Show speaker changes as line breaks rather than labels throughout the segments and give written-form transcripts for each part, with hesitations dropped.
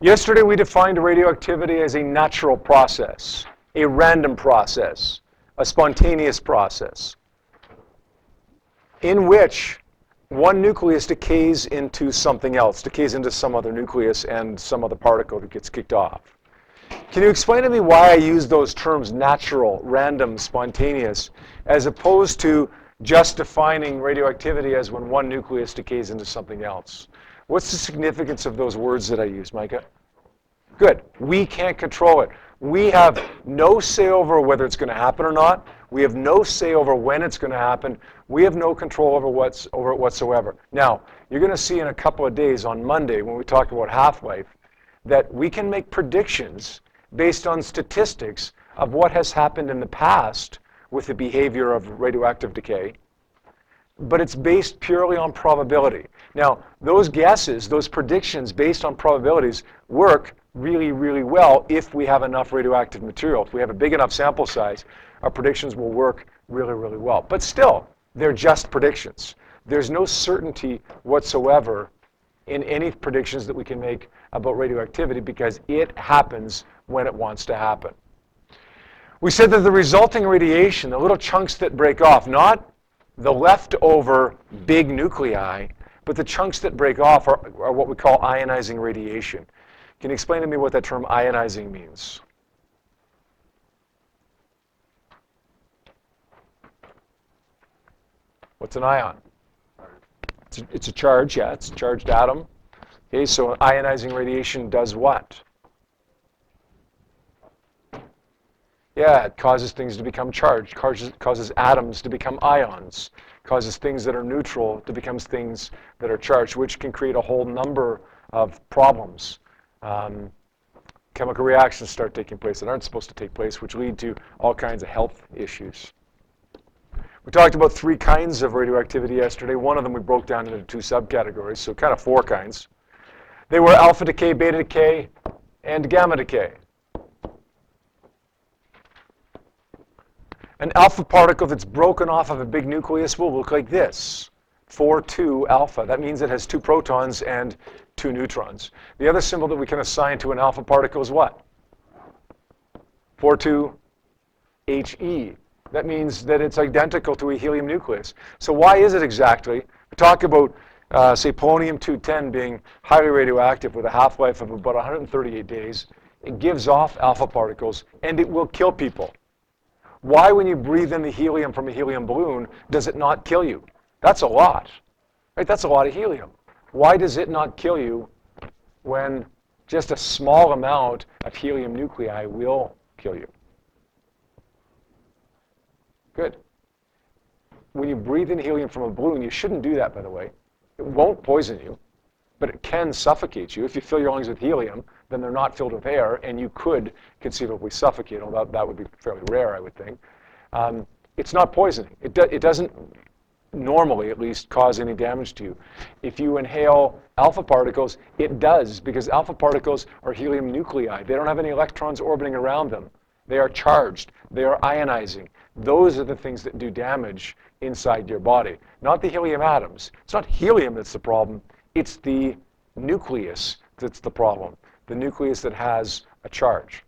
Yesterday we defined radioactivity as a natural process, a random process, a spontaneous process, in which one nucleus decays into something else, decays into some other nucleus and some other particle that gets kicked off. Can you explain to me why I use those terms natural, random, spontaneous, as opposed to just defining radioactivity as when one nucleus decays into something else? What's the significance of those words that I use, Micah? Good. We can't control it. We have no say over whether it's going to happen or not. We have no say over when it's going to happen. We have no control over it whatsoever. Now, you're going to see in a couple of days on Monday when we talk about half-life that we can make predictions based on statistics of what has happened in the past with the behavior of radioactive decay, but it's based purely on probability. Now, those guesses, those predictions based on probabilities work really, really well if we have enough radioactive material. If we have a big enough sample size, our predictions will work really, really well. But still, they're just predictions. There's no certainty whatsoever in any predictions that we can make about radioactivity because it happens when it wants to happen. We said that the resulting radiation, the little chunks that break off, not the leftover big nuclei, but the chunks that break off are what we call ionizing radiation. Can you explain to me what that term ionizing means? What's an ion? It's a charge, yeah, it's a charged atom. Okay, so ionizing radiation does what? Yeah, it causes things to become charged, causes atoms to become ions, causes things that are neutral to become things that are charged, which can create a whole number of problems. Chemical reactions start taking place that aren't supposed to take place, which lead to all kinds of health issues. We talked about 3 kinds of radioactivity yesterday. One of them we broke down into 2 subcategories, so kind of 4 kinds. They were alpha decay, beta decay, and gamma decay. An alpha particle that's broken off of a big nucleus will look like this, 4,2 alpha. That means it has 2 protons and 2 neutrons. The other symbol that we can assign to an alpha particle is what? 4,2 He. That means that it's identical to a helium nucleus. So why is it exactly? We talk about, say, polonium-210 being highly radioactive with a half-life of about 138 days. It gives off alpha particles, and it will kill people. Why, when you breathe in the helium from a helium balloon, does it not kill you? That's a lot, right? That's a lot of helium. Why does it not kill you when just a small amount of helium nuclei will kill you? Good. When you breathe in helium from a balloon, you shouldn't do that, by the way. It won't poison you, but it can suffocate you. If you fill your lungs with helium, then they're not filled with air, and you could conceivably suffocate, although that would be fairly rare, I would think. It's not poisoning. It doesn't normally, at least, cause any damage to you. If you inhale alpha particles, it does, because alpha particles are helium nuclei. They don't have any electrons orbiting around them. They are charged. They are ionizing. Those are the things that do damage inside your body, not the helium atoms. It's not helium that's the problem. It's the nucleus that's the problem, the nucleus that has a charge.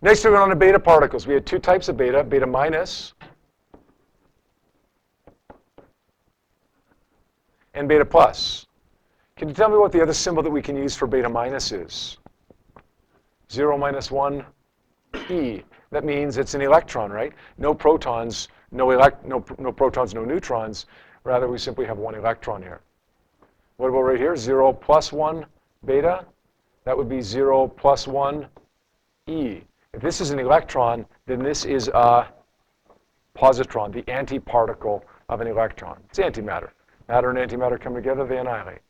Next, we went on to beta particles. We had 2 types of beta, beta minus and beta plus. Can you tell me what the other symbol that we can use for beta minus is? 0 minus 1 E. That means it's an electron, right? No protons, no protons, no neutrons. Rather, we simply have 1 electron here. What about right here? 0 plus 1 beta? That would be 0 plus 1 E. If this is an electron, then this is a positron, the antiparticle of an electron. It's antimatter. Matter and antimatter come together, they annihilate.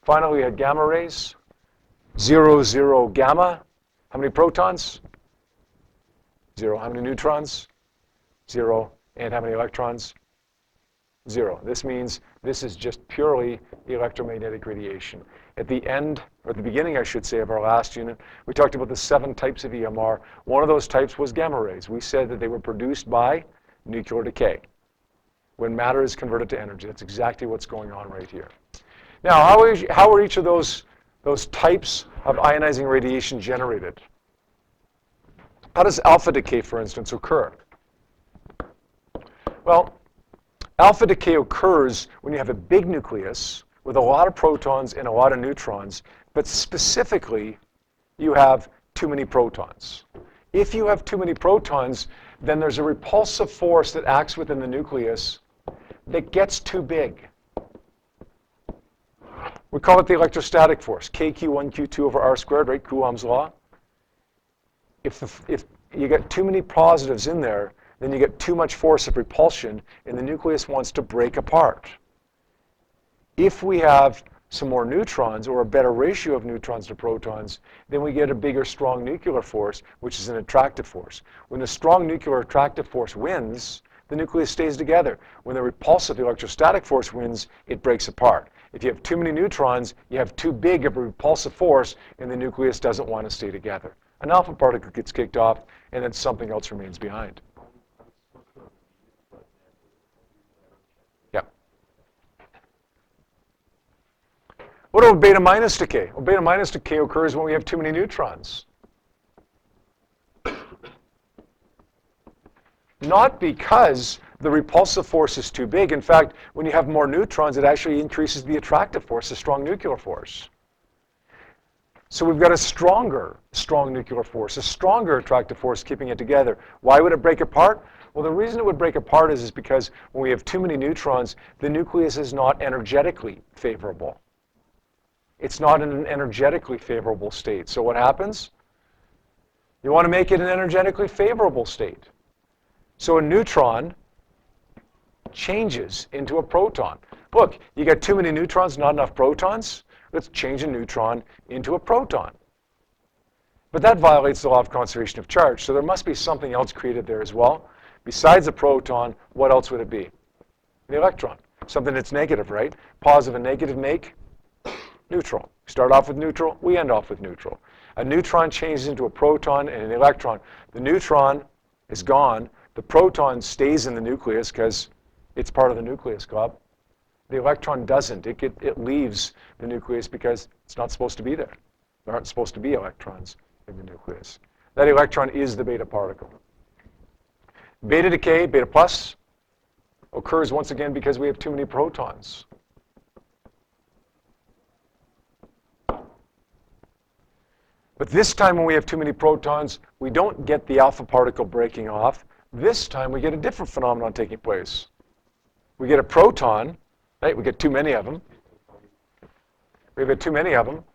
Finally, we had gamma rays. 0, 0, gamma. How many protons? 0. How many neutrons? 0. And how many electrons? 0. This means this is just purely electromagnetic radiation. At the end, or at the beginning, I should say, of our last unit, we talked about the 7 types of EMR. One of those types was gamma rays. We said that they were produced by nuclear decay, when matter is converted to energy. That's exactly what's going on right here. Now, how are each of those those types of ionizing radiation generated. How does alpha decay, for instance, occur? Well, alpha decay occurs when you have a big nucleus with a lot of protons and a lot of neutrons, but specifically, you have too many protons. If you have too many protons, then there's a repulsive force that acts within the nucleus that gets too big. We call it the electrostatic force, KQ1Q2 over R squared, right? Coulomb's law. If you get too many positives in there, then you get too much force of repulsion, and the nucleus wants to break apart. If we have some more neutrons, or a better ratio of neutrons to protons, then we get a bigger, strong nuclear force, which is an attractive force. When the strong nuclear attractive force wins, the nucleus stays together. When the repulsive electrostatic force wins, it breaks apart. If you have too many neutrons, you have too big of a repulsive force, and the nucleus doesn't want to stay together. An alpha particle gets kicked off, and then something else remains behind. What about beta minus decay? Well, beta minus decay occurs when we have too many neutrons. Not because the repulsive force is too big. In fact, when you have more neutrons, it actually increases the attractive force, the strong nuclear force. So we've got a stronger strong nuclear force, a stronger attractive force keeping it together. Why would it break apart? Well, the reason it would break apart is because when we have too many neutrons, the nucleus is not energetically favorable. It's not in an energetically favorable state. So what happens? You want to make it an energetically favorable state. So a neutron changes into a proton. Look, you got too many neutrons, not enough protons. Let's change a neutron into a proton. But that violates the law of conservation of charge. So there must be something else created there as well. Besides a proton, what else would it be? The electron. Something that's negative, right? Positive and negative make neutral. We start off with neutral, we end off with neutral. A neutron changes into a proton and an electron. The neutron is gone. The proton stays in the nucleus because it's part of the nucleus club. The electron doesn't. It leaves the nucleus because it's not supposed to be there. There aren't supposed to be electrons in the nucleus. That electron is the beta particle. Beta decay, beta plus, occurs once again because we have too many protons. But this time when we have too many protons, we don't get the alpha particle breaking off. This time we get a different phenomenon taking place. We get a proton, right? We get too many of them. We get too many of them.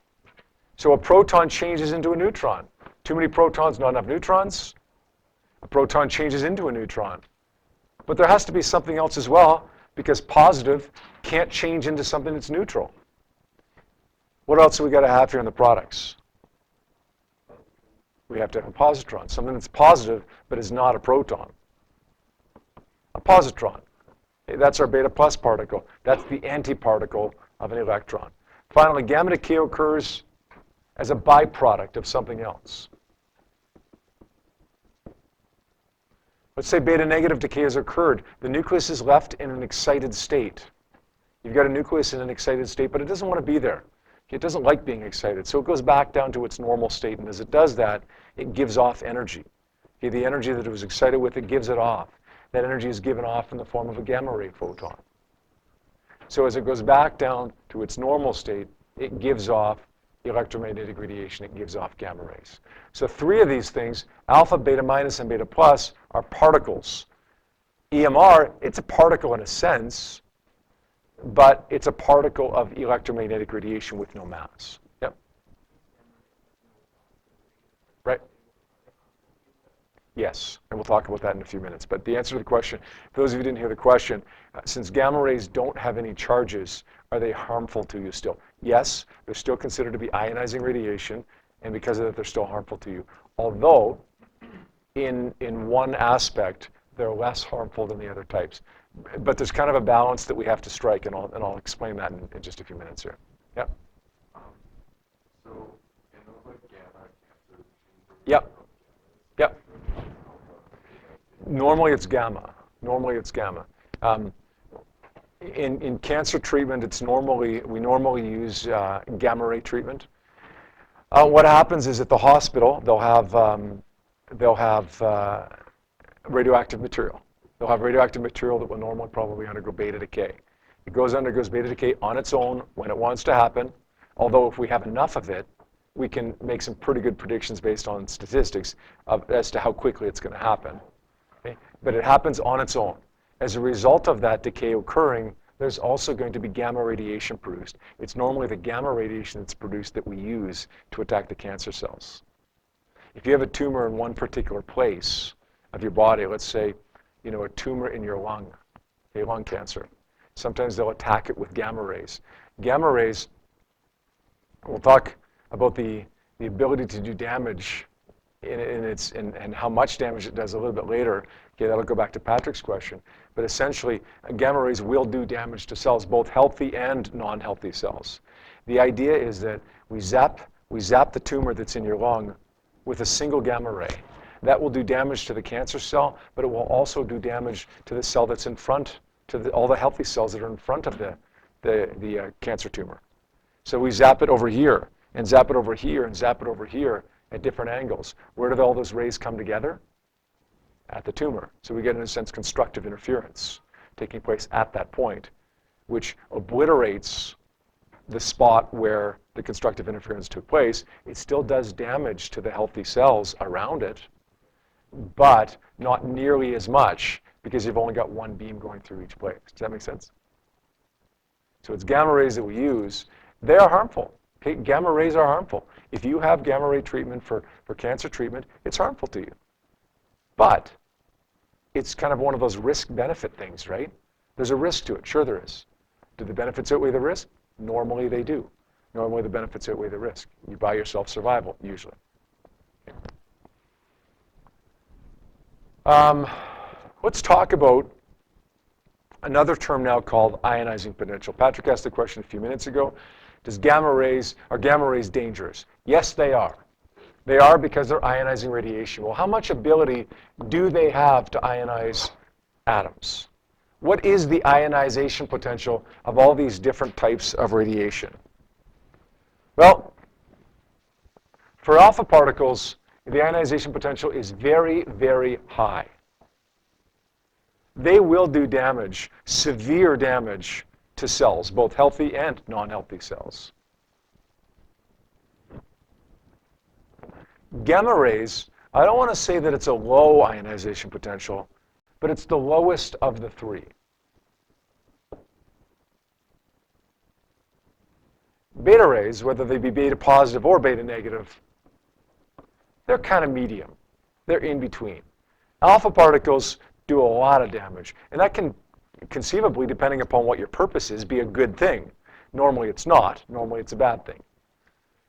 So a proton changes into a neutron. Too many protons, not enough neutrons. A proton changes into a neutron. But there has to be something else as well, because positive can't change into something that's neutral. What else have we got to have here in the products? We have to have a positron, something that's positive but is not a proton. A positron. That's our beta plus particle. That's the antiparticle of an electron. Finally, gamma decay occurs as a byproduct of something else. Let's say beta negative decay has occurred. The nucleus is left in an excited state. You've got a nucleus in an excited state, but it doesn't want to be there. It doesn't like being excited, so it goes back down to its normal state, and as it does that, it gives off energy. Okay, the energy that it was excited with, it gives it off. That energy is given off in the form of a gamma ray photon. So as it goes back down to its normal state, it gives off electromagnetic radiation, it gives off gamma rays. So three of these things, alpha, beta minus, and beta plus, are particles. EMR, it's a particle in a sense, but it's a particle of electromagnetic radiation with no mass. Yep. Right. Yes, and we'll talk about that in a few minutes. But the answer to the question, for those of you who didn't hear the question, since gamma rays don't have any charges, are they harmful to you still? Yes, they're still considered to be ionizing radiation, and because of that, they're still harmful to you. Although, in one aspect, they're less harmful than the other types. But there's kind of a balance that we have to strike, and I'll explain that in just a few minutes here. Yep.
So, in over gamma,
Yep. Yep. Normally it's gamma. Normally it's gamma. In cancer treatment, we normally use gamma ray treatment. What happens is at the hospital, they'll have radioactive material. They'll have radioactive material that will normally probably undergo beta decay. It undergoes beta decay on its own when it wants to happen, although if we have enough of it, we can make some pretty good predictions based on statistics as to how quickly it's going to happen. Okay? But it happens on its own. As a result of that decay occurring, there's also going to be gamma radiation produced. It's normally the gamma radiation that's produced that we use to attack the cancer cells. If you have a tumor in one particular place of your body, let's say, a tumor in your lung, lung cancer, sometimes they'll attack it with gamma rays. Gamma rays, we'll talk about the ability to do damage and how much damage it does a little bit later. Okay, that'll go back to Patrick's question. But essentially, gamma rays will do damage to cells, both healthy and non-healthy cells. The idea is that we zap the tumor that's in your lung with a single gamma ray. That will do damage to the cancer cell, but it will also do damage to the cell that's in front, to all the healthy cells that are in front of the cancer tumor. So we zap it over here, and zap it over here, and zap it over here at different angles. Where do all those rays come together? At the tumor. So we get, in a sense, constructive interference taking place at that point, which obliterates the spot where the constructive interference took place. It still does damage to the healthy cells around it, but not nearly as much because you've only got one beam going through each place. Does that make sense? So it's gamma rays that we use. They are harmful. Okay? Gamma rays are harmful. If you have gamma ray treatment for cancer treatment, it's harmful to you. But it's kind of one of those risk-benefit things, right? There's a risk to it. Sure there is. Do the benefits outweigh the risk? Normally they do. Normally the benefits outweigh the risk. You buy yourself survival, usually. Let's talk about another term now called ionizing potential. Patrick asked the question a few minutes ago. Are gamma rays dangerous? Yes, they are. They are because they're ionizing radiation. Well, how much ability do they have to ionize atoms? What is the ionization potential of all these different types of radiation? Well, for alpha particles, the ionization potential is very, very high. They will do damage, severe damage, to cells, both healthy and non-healthy cells. Gamma rays, I don't want to say that it's a low ionization potential, but it's the lowest of the three. Beta rays, whether they be beta positive or beta negative, they're kind of medium. They're in between. Alpha particles do a lot of damage, and that can conceivably, depending upon what your purpose is, be a good thing. Normally it's not. Normally it's a bad thing.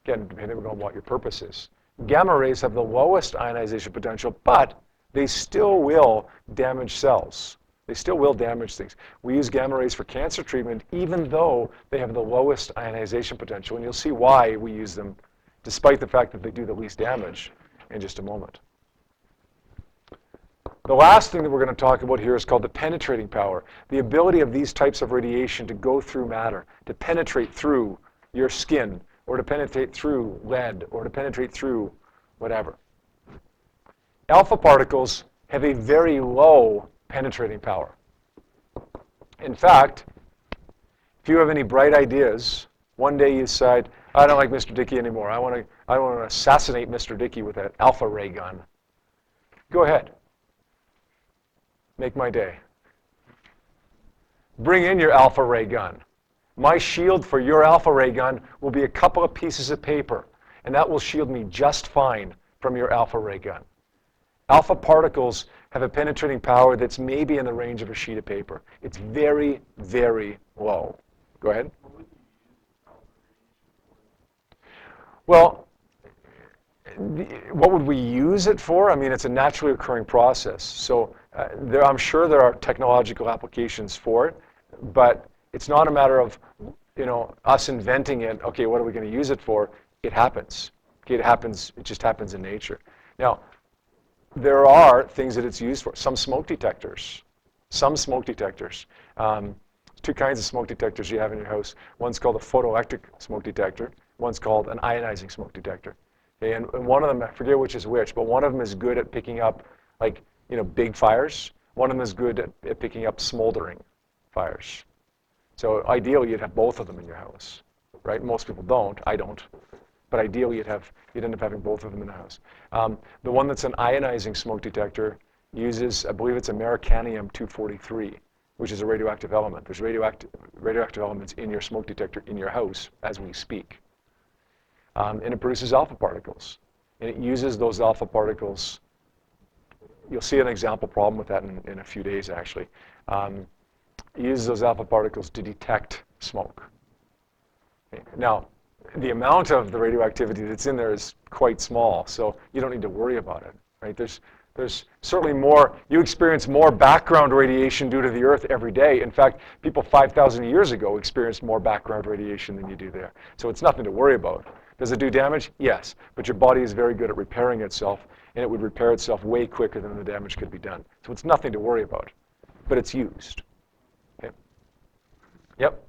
Again, depending on what your purpose is. Gamma rays have the lowest ionization potential, but they still will damage cells. They still will damage things. We use gamma rays for cancer treatment even though they have the lowest ionization potential, and you'll see why we use them despite the fact that they do the least damage in just a moment. The last thing that we're going to talk about here is called the penetrating power, the ability of these types of radiation to go through matter, to penetrate through your skin, or to penetrate through lead, or to penetrate through whatever. Alpha particles have a very low penetrating power. In fact, if you have any bright ideas, one day you decide, I don't like Mr. Dickie anymore. I want to assassinate Mr. Dickie with an alpha ray gun. Go ahead. Make my day. Bring in your alpha ray gun. My shield for your alpha ray gun will be a couple of pieces of paper, and that will shield me just fine from your alpha ray gun. Alpha particles have a penetrating power that's maybe in the range of a sheet of paper. It's very, very low. Go ahead. Well, what would we use it for? I mean, it's a naturally occurring process. So I'm sure there are technological applications for it, but it's not a matter of us inventing it. Okay, what are we going to use it for? It happens. Okay, it happens. It just happens in nature. Now, there are things that it's used for. Some smoke detectors. Two kinds of smoke detectors you have in your house. One's called a photoelectric smoke detector, One's called an ionizing smoke detector. Okay, and one of them, I forget which is which, but one of them is good at picking up, like, big fires. One of them is good at picking up smoldering fires. So ideally, you'd have both of them in your house, right? Most people don't. I don't. But ideally, you'd end up having both of them in the house. The one that's an ionizing smoke detector uses, I believe it's Americanium-243, which is a radioactive element. There's radioactive elements in your smoke detector in your house as we speak. And it produces alpha particles. And it uses those alpha particles. You'll see an example problem with that in a few days, actually. It uses those alpha particles to detect smoke. Okay. Now, the amount of the radioactivity that's in there is quite small, so you don't need to worry about it, right? There's certainly more, you experience more background radiation due to the Earth every day. In fact, people 5,000 years ago experienced more background radiation than you do there. So it's nothing to worry about. Does it do damage? Yes, but your body is very good at repairing itself, and it would repair itself way quicker than the damage could be done. So it's nothing to worry about, but it's used. Okay. Yep.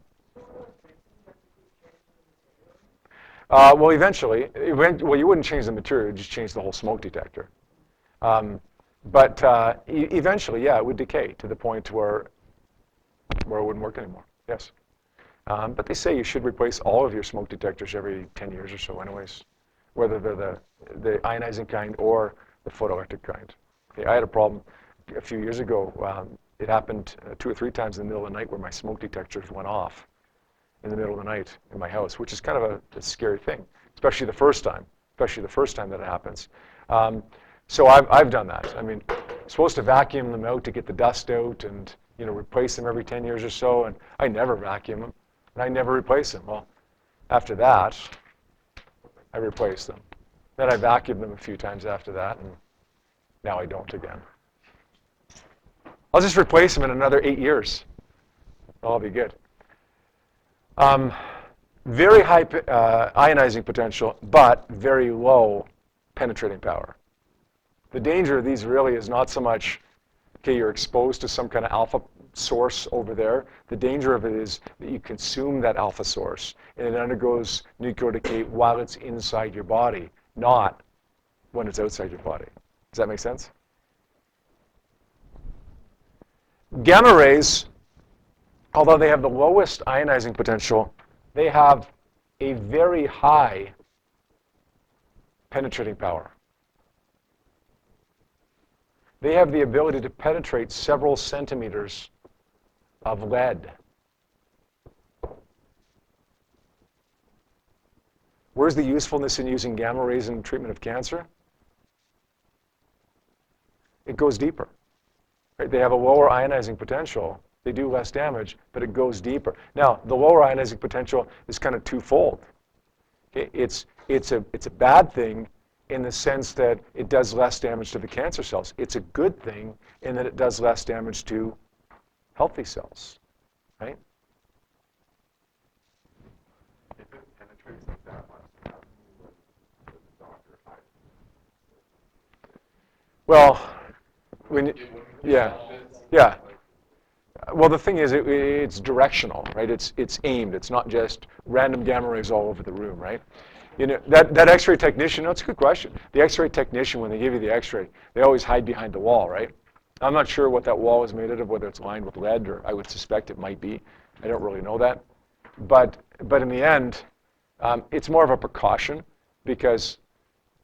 Well, eventually, well, you wouldn't change the material, you'd just change the whole smoke detector. But eventually, yeah, it would decay to the point where it wouldn't work anymore. Yes. But they say you should replace all of your smoke detectors every 10 years or so anyways, whether they're the ionizing kind or the photoelectric kind. Okay, I had a problem a few years ago. It happened 2 or 3 times in the middle of the night where my smoke detectors went off in the middle of the night in my house, which is kind of a scary thing, especially the first time that it happens. So I've done that. I mean, I'm supposed to vacuum them out to get the dust out and replace them every 10 years or so, and I never vacuum them, and I never replace them. Well, after that, I replaced them. Then I vacuumed them a few times after that, and now I don't again. I'll just replace them in another 8 years. I'll be good. Very high ionizing potential, but very low penetrating power. The danger of these really is not so much, okay, you're exposed to some kind of alpha source over there. The danger of it is that you consume that alpha source, and it undergoes nuclear decay while it's inside your body, not when it's outside your body. Does that make sense? Gamma rays, although they have the lowest ionizing potential, they have a very high penetrating power. They have the ability to penetrate several centimeters of lead. Where's the usefulness in using gamma rays in treatment of cancer? It goes deeper. Right? They have a lower ionizing potential. They do less damage, but it goes deeper. Now, the lower ionizing potential is kind of twofold. Okay? It's a bad thing in the sense that it does less damage to the cancer cells. It's a good thing in that it does less damage to healthy cells, right?
If it penetrates like that much, how can you let the doctor hide?
Well, yeah. Well, the thing is, it's directional, right? It's aimed. It's not just random gamma rays all over the room, right? That X-ray technician, that's a good question. The X-ray technician, when they give you the X-ray, they always hide behind the wall, right? I'm not sure what that wall is made out of, whether it's lined with lead, or I would suspect it might be. I don't really know that. But in the end, it's more of a precaution because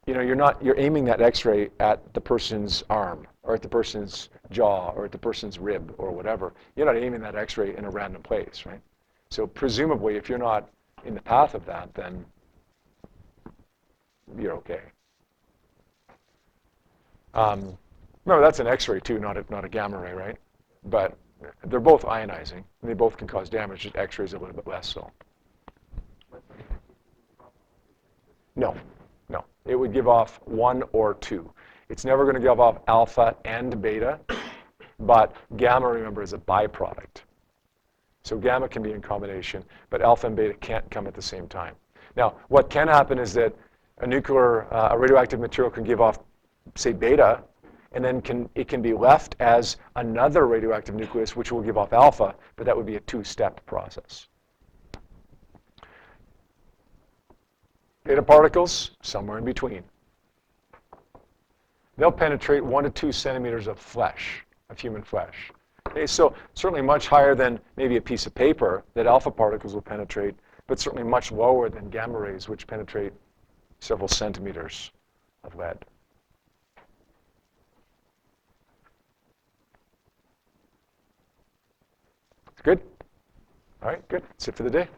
you're aiming that X-ray at the person's arm or at the person's jaw or at the person's rib or whatever. You're not aiming that X-ray in a random place, right? So presumably, if you're not in the path of that, then you're okay. Remember, that's an X-ray too, not a gamma ray, right? But they're both ionizing, and they both can cause damage. Just X-rays a little bit less so. No. It would give off 1 or 2. It's never going to give off alpha and beta, but gamma, remember, is a byproduct. So gamma can be in combination, but alpha and beta can't come at the same time. Now, what can happen is that a radioactive material can give off, say, beta, and then it can be left as another radioactive nucleus, which will give off alpha, but that would be a 2-step process. Beta particles, somewhere in between. They'll penetrate 1 to 2 centimeters of flesh, of human flesh. Okay, so certainly much higher than maybe a piece of paper that alpha particles will penetrate, but certainly much lower than gamma rays, which penetrate several centimeters of lead. Good? All right, good. That's it for the day.